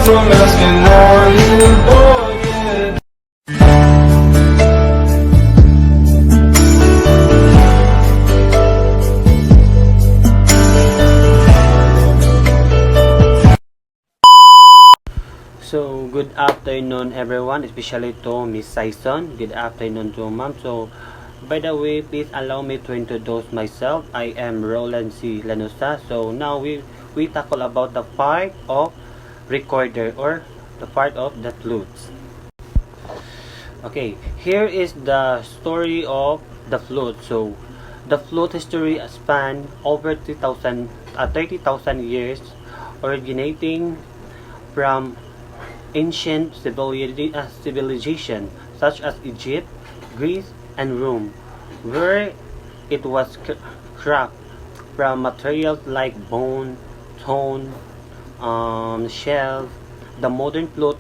from asking, are you bored yet? So, good afternoon everyone, especially to Miss Saison. Good afternoon to Ma'am. So, by the way, please allow me to introduce myself. I am Roland C. Lanusa. So, now we tackle about the part of recorder or the part of the flutes. Okay, here is the story of the flute. So, the flute history span over 30,000 years, originating from ancient civilization such as Egypt, Greece, and Rome, where it was crafted from materials like bone, stone, shells. The modern flute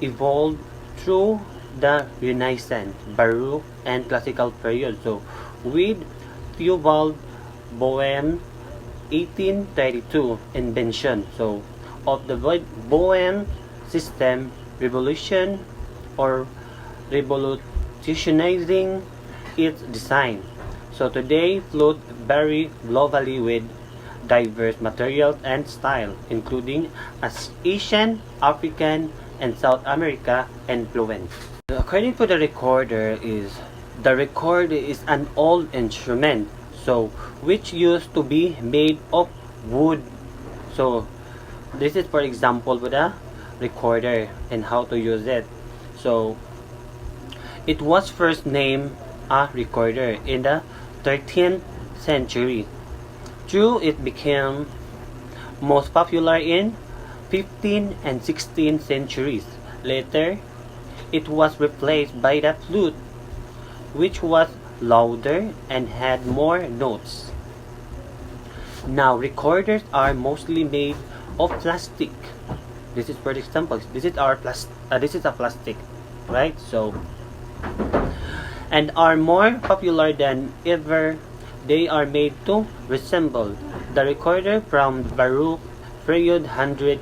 evolved through the Renaissance, Baroque, and Classical period. So, with Theobald Boehm's 1832 invention, so of the Boehme system revolution or revolutionizing its design. So today, flute vary globally with diverse materials and style, including Asian, African, and South America influence. According to the recorder, is an old instrument, so which used to be made of wood. So this is for example with a recorder and how to use it. So it was first named a recorder in the 13th century. Though it became most popular in 15th and 16th centuries. Later, it was replaced by the flute, which was louder and had more notes. Now, recorders are mostly made of plastic. This is for example, this is a plastic, right? So, and are more popular than ever. They are made to resemble the recorder from the Baroque period hundred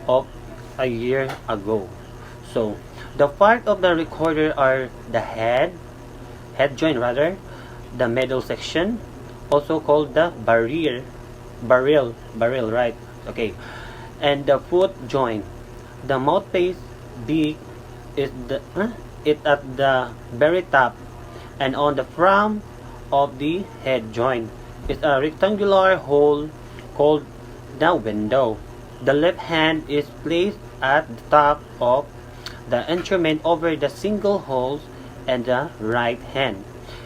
of a year ago. So, the part of the recorder are the head joint rather, the middle section, also called the barrel, right? Okay, and the foot joint. The mouthpiece beak is it at the very top, and on the front of the head joint is a rectangular hole called the window. The left hand is placed at the top of the instrument over the single holes, and the right hand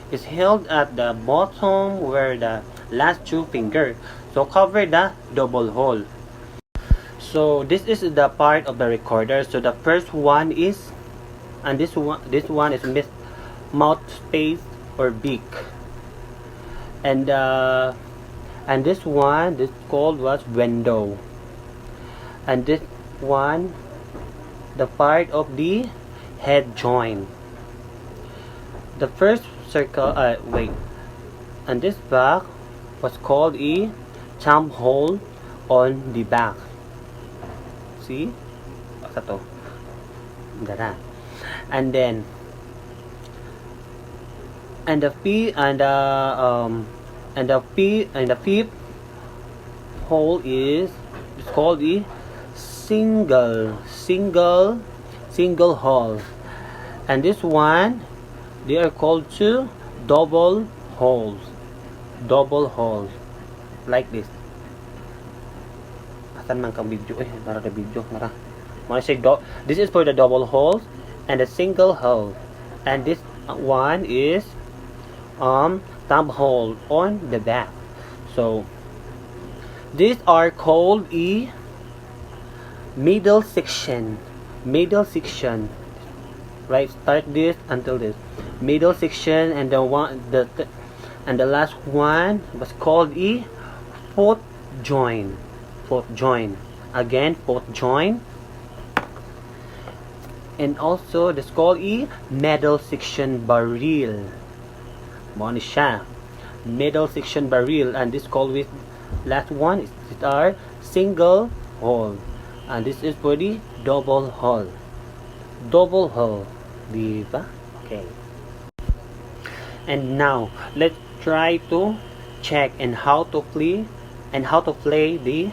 is held at the bottom where the last two fingers so cover the double hole. So this is the part of the recorder. So the first one is, and this one is mouthpiece or beak, and this one this called was window, and this one the part of the head joint. The first circle and this back was called a thumb hole on the back. See? Baka to. Dara. And then and the fifth hole is called a single hole. And this one they are called two double holes. Like this. Asan man kang video? Nara the video. Nara. This is for the double holes and the single hole. And this one is thumb hole on the back. So these are called a middle section. Right, start this until this middle section, and the last one was called a foot joint. Again, foot joint. And also this called a middle section barrel. Mo ni siya. Middle section barrel, and this called with last one is our single hole, and this is for the double hole. Double hole, di ba? Okay. And now, let's try to check and how to play the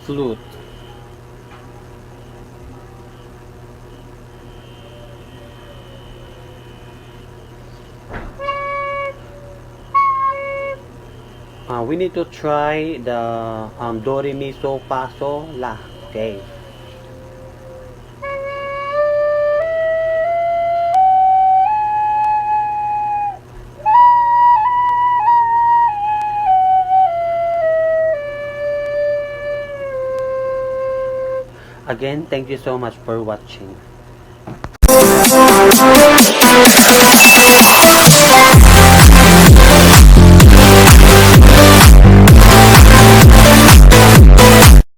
flute. We need to try the do re mi so fa so la. Okay. Again, thank you so much for watching.